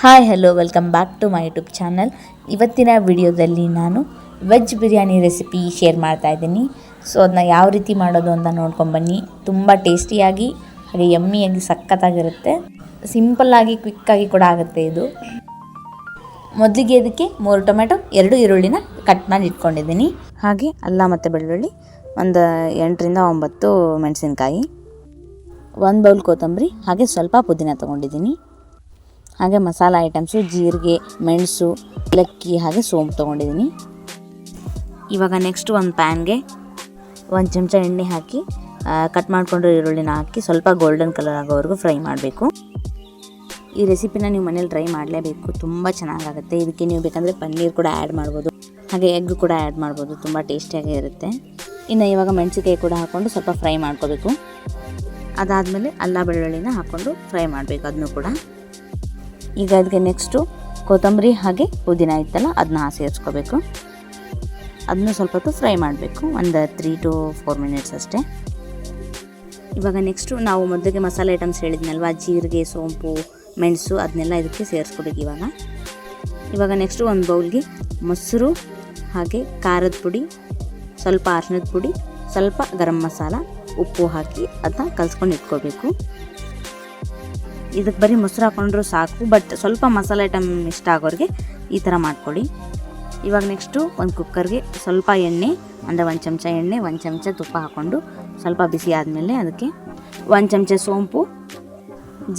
Hi hello welcome back to my YouTube channel. ಇವತ್ತಿನ ವಿಡಿಯೋದಲ್ಲಿ ನಾನು ವೆಜ್ ಬಿರಿಯಾನಿ ರೆಸಿಪಿ ಶೇರ್ ಮಾಡ್ತಾ ಇದ್ದೀನಿ. ಸೊ ಅದನ್ನ ಯಾವ ರೀತಿ ಮಾಡೋದು ಅಂತ ನೋಡ್ಕೊಂಬನ್ನಿ. ತುಂಬ ಟೇಸ್ಟಿಯಾಗಿ ಹಾಗೆ ಯಮ್ಮಿಯಾಗಿ ಸಖತ್ತಾಗಿರುತ್ತೆ. ಸಿಂಪಲ್ಲಾಗಿ ಕ್ವಿಕ್ಕಾಗಿ ಕೂಡ ಆಗುತ್ತೆ ಇದು. ಮೊದಲಿಗೆ ಇದಕ್ಕೆ 3 ಟೊಮೆಟೊ 2 ಈರುಳ್ಳಿನ ಕಟ್ ಮಾಡಿ ಇಟ್ಕೊಂಡಿದ್ದೀನಿ. ಹಾಗೆ ಅಲ್ಲ ಮತ್ತು ಬೆಳ್ಳುಳ್ಳಿ ಒಂದು 8ರಿಂದ 9 ಮೆಣಸಿನ್ಕಾಯಿ, 1 ಬೌಲ್ ಕೊತ್ತಂಬರಿ, ಹಾಗೆ ಸ್ವಲ್ಪ ಪುದೀನ ತೊಗೊಂಡಿದ್ದೀನಿ. ಹಾಗೆ ಮಸಾಲ ಐಟಮ್ಸು ಜೀರಿಗೆ, ಮೆಣಸು, ಏಲಕ್ಕಿ ಹಾಗೆ ಸೋಂಪು ತೊಗೊಂಡಿದ್ದೀನಿ. ಇವಾಗ ನೆಕ್ಸ್ಟ್ ಒಂದು ಪ್ಯಾನ್ಗೆ 1 ಚಮಚ ಎಣ್ಣೆ ಹಾಕಿ ಕಟ್ ಮಾಡಿಕೊಂಡು ಈರುಳ್ಳಿನ ಹಾಕಿ ಸ್ವಲ್ಪ ಗೋಲ್ಡನ್ ಕಲರ್ ಆಗೋವರೆಗೂ ಫ್ರೈ ಮಾಡಬೇಕು. ಈ ರೆಸಿಪಿನ ನೀವು ಮನೇಲಿ ಟ್ರೈ ಮಾಡಲೇಬೇಕು, ತುಂಬ ಚೆನ್ನಾಗಾಗುತ್ತೆ. ಇದಕ್ಕೆ ನೀವು ಬೇಕಂದರೆ ಪನ್ನೀರ್ ಕೂಡ ಆ್ಯಡ್ ಮಾಡ್ಬೋದು, ಹಾಗೆ ಎಗ್ ಕೂಡ ಆ್ಯಡ್ ಮಾಡ್ಬೋದು, ತುಂಬ ಟೇಸ್ಟಿಯಾಗೇ ಇರುತ್ತೆ. ಇನ್ನು ಇವಾಗ ಮೆಣಸಿನಕಾಯಿ ಕೂಡ ಹಾಕ್ಕೊಂಡು ಸ್ವಲ್ಪ ಫ್ರೈ ಮಾಡ್ಕೋಬೇಕು. ಅದಾದಮೇಲೆ ಅಲ್ಲ ಬೆಳ್ಳುಳ್ಳಿನ ಹಾಕ್ಕೊಂಡು ಫ್ರೈ ಮಾಡಬೇಕು ಅದನ್ನು ಕೂಡ. ಈಗ ಅದಕ್ಕೆ ನೆಕ್ಸ್ಟು ಕೊತ್ತಂಬರಿ ಹಾಗೆ ಪುದೀನ ಇತ್ತಲ್ಲ ಅದನ್ನ ಸೇರಿಸ್ಕೋಬೇಕು. ಅದನ್ನು ಸ್ವಲ್ಪ ಹೊತ್ತು ಫ್ರೈ ಮಾಡಬೇಕು, ಒಂದು 3 to 4 ಮಿನಿಟ್ಸ್ ಅಷ್ಟೇ. ಇವಾಗ ನೆಕ್ಸ್ಟು ನಾವು ಮೊದಲಿಗೆ ಮಸಾಲೆ ಐಟಮ್ಸ್ ಹೇಳಿದ್ನಲ್ವ, ಜೀರಿಗೆ, ಸೋಂಪು, ಮೆಣಸು, ಅದನ್ನೆಲ್ಲ ಇದಕ್ಕೆ ಸೇರಿಸ್ಕೋಬೇಕು. ಇವಾಗ ನೆಕ್ಸ್ಟು ಒಂದು ಬೌಲ್ಗೆ ಮೊಸರು ಹಾಗೆ ಖಾರದ ಪುಡಿ, ಸ್ವಲ್ಪ ಅರಿಶಿಣದ ಪುಡಿ, ಸ್ವಲ್ಪ ಗರಂ ಮಸಾಲ, ಉಪ್ಪು ಹಾಕಿ ಅದನ್ನ ಕಲಿಸ್ಕೊಂಡು ಇಟ್ಕೋಬೇಕು. ಇದಕ್ಕೆ ಬರೀ ಮೊಸರು ಹಾಕೊಂಡ್ರೂ ಸಾಕು, ಬಟ್ ಸ್ವಲ್ಪ ಮಸಾಲೆ ಐಟಮ್ ಇಷ್ಟ ಆಗೋರಿಗೆ ಈ ಥರ ಮಾಡ್ಕೊಳ್ಳಿ. ಇವಾಗ ನೆಕ್ಸ್ಟು ಒಂದು ಕುಕ್ಕರ್ಗೆ ಸ್ವಲ್ಪ ಎಣ್ಣೆ, ಅಂದರೆ 1 ಚಮಚ ಎಣ್ಣೆ, 1 ಚಮಚ ತುಪ್ಪ ಹಾಕ್ಕೊಂಡು ಸ್ವಲ್ಪ ಬಿಸಿ ಆದಮೇಲೆ ಅದಕ್ಕೆ 1 ಚಮಚ ಸೋಂಪು,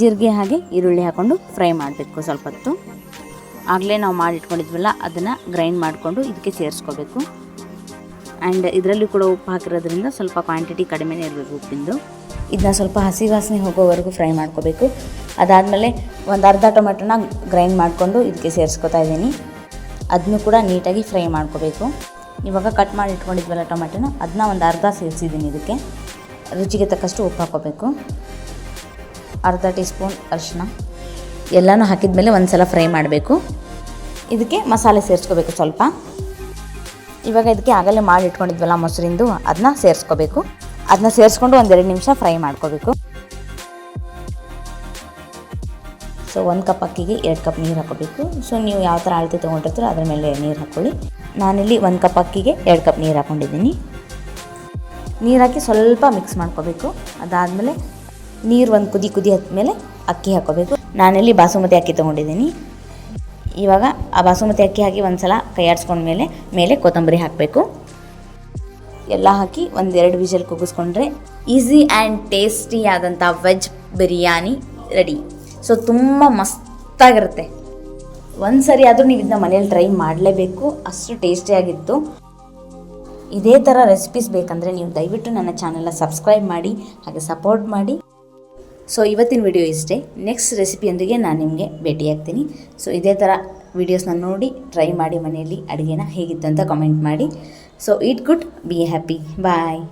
ಜೀರಿಗೆ ಹಾಗೆ ಈರುಳ್ಳಿ ಹಾಕ್ಕೊಂಡು ಫ್ರೈ ಮಾಡಬೇಕು ಸ್ವಲ್ಪ ಹೊತ್ತು. ಆಗಲೇ ನಾವು ಮಾಡಿಟ್ಕೊಂಡಿದ್ವಲ್ಲ ಅದನ್ನು ಗ್ರೈಂಡ್ ಮಾಡಿಕೊಂಡು ಇದಕ್ಕೆ ಸೇರಿಸ್ಕೋಬೇಕು. ಆ್ಯಂಡ್ ಇದರಲ್ಲಿ ಕೂಡ ಉಪ್ಪು ಹಾಕಿರೋದ್ರಿಂದ ಸ್ವಲ್ಪ ಕ್ವಾಂಟಿಟಿ ಕಡಿಮೆನೇ ಇರಬೇಕು ಉಪ್ಪಿಂದು. ಇದನ್ನ ಸ್ವಲ್ಪ ಹಸಿ ವಾಸನೆ ಹೋಗೋವರೆಗೂ ಫ್ರೈ ಮಾಡ್ಕೋಬೇಕು. ಅದಾದಮೇಲೆ ಒಂದು ಅರ್ಧ ಟೊಮೆಟೊನ ಗ್ರೈಂಡ್ ಮಾಡಿಕೊಂಡು ಇದಕ್ಕೆ ಸೇರಿಸ್ಕೊತಾ ಇದ್ದೀನಿ. ಅದನ್ನು ಕೂಡ ನೀಟಾಗಿ ಫ್ರೈ ಮಾಡ್ಕೋಬೇಕು. ಇವಾಗ ಕಟ್ ಮಾಡಿ ಇಟ್ಕೊಂಡಿದ್ವಲ್ಲ ಟೊಮೆಟೊನ, ಅದನ್ನ ಒಂದು ಅರ್ಧ ಸೇರಿಸಿದ್ದೀನಿ. ಇದಕ್ಕೆ ರುಚಿಗೆ ತಕ್ಕಷ್ಟು ಉಪ್ಪು ಹಾಕ್ಕೋಬೇಕು, ಅರ್ಧ ಟೀ ಸ್ಪೂನ್ ಅರಿಶಿನ, ಎಲ್ಲನೂ ಹಾಕಿದ್ಮೇಲೆ ಒಂದು ಸಲ ಫ್ರೈ ಮಾಡಬೇಕು. ಇದಕ್ಕೆ ಮಸಾಲೆ ಸೇರಿಸ್ಕೋಬೇಕು ಸ್ವಲ್ಪ. ಇವಾಗ ಇದಕ್ಕೆ ಆಗಲೇ ಮಾಡಿ ಇಟ್ಕೊಂಡಿದ್ವಲ್ಲ ಮೊಸರಿಂದು, ಅದನ್ನ ಸೇರಿಸ್ಕೋಬೇಕು. ಅದನ್ನ ಸೇರಿಸ್ಕೊಂಡು ಒಂದು 2 ನಿಮಿಷ ಫ್ರೈ ಮಾಡ್ಕೋಬೇಕು. ಸೊ 1 ಕಪ್ ಅಕ್ಕಿಗೆ 2 ಕಪ್ ನೀರು ಹಾಕೋಬೇಕು. ಸೊ ನೀವು ಯಾವ ಥರ ಅಳತೆ ತೊಗೊಂಡಿರ್ತೀರೋ ಅದ್ರ ಮೇಲೆ ನೀರು ಹಾಕ್ಕೊಳ್ಳಿ. ನಾನಿಲ್ಲಿ 1 ಕಪ್ ಅಕ್ಕಿಗೆ 2 ಕಪ್ ನೀರು ಹಾಕ್ಕೊಂಡಿದ್ದೀನಿ. ನೀರು ಹಾಕಿ ಸ್ವಲ್ಪ ಮಿಕ್ಸ್ ಮಾಡ್ಕೋಬೇಕು. ಅದಾದಮೇಲೆ ನೀರು ಒಂದು ಕುದಿ ಹತ್ತಿದ್ಮೇಲೆ ಅಕ್ಕಿ ಹಾಕ್ಕೋಬೇಕು. ನಾನಿಲ್ಲಿ ಬಾಸುಮತಿ ಅಕ್ಕಿ ತೊಗೊಂಡಿದ್ದೀನಿ. ಇವಾಗ ಆ ಬಾಸುಮತಿ ಅಕ್ಕಿ ಹಾಕಿ ಒಂದು ಸಲ ಕೈ ಆಡಿಸ್ಕೊಂಡ್ಮೇಲೆ ಮೇಲೆ ಕೊತ್ತಂಬರಿ ಹಾಕಬೇಕು. ಎಲ್ಲ ಹಾಕಿ 1-2 ವಿಷಲ್ ಕೂಗಿಸ್ಕೊಂಡ್ರೆ ಈಸಿ ಆ್ಯಂಡ್ ಟೇಸ್ಟಿ ಆದಂಥ ವೆಜ್ ಬಿರಿಯಾನಿ ರೆಡಿ. ಸೊ ತುಂಬ ಮಸ್ತಾಗಿರುತ್ತೆ. ಒಂದು ಸರಿ ಆದರೂ ನೀವು ಇದನ್ನ ಮನೇಲಿ ಟ್ರೈ ಮಾಡಲೇಬೇಕು, ಅಷ್ಟು ಟೇಸ್ಟಿಯಾಗಿತ್ತು. ಇದೇ ಥರ ರೆಸಿಪೀಸ್ ಬೇಕಂದರೆ ನೀವು ದಯವಿಟ್ಟು ನನ್ನ ಚಾನಲ್ನ ಸಬ್ಸ್ಕ್ರೈಬ್ ಮಾಡಿ ಹಾಗೆ ಸಪೋರ್ಟ್ ಮಾಡಿ. ಸೊ ಇವತ್ತಿನ ವಿಡಿಯೋ ಇಷ್ಟೇ. ನೆಕ್ಸ್ಟ್ ರೆಸಿಪಿಯೊಂದಿಗೆ ನಾನು ನಿಮಗೆ ಭೇಟಿಯಾಗ್ತೀನಿ. ಸೊ ಇದೇ ಥರ ವೀಡಿಯೋಸ್ನ ನೋಡಿ ಟ್ರೈ ಮಾಡಿ ಮನೆಯಲ್ಲಿ ಅಡುಗೆನ ಹೇಗಿತ್ತು ಅಂತ ಕಾಮೆಂಟ್ ಮಾಡಿ. So eat good, be happy, bye.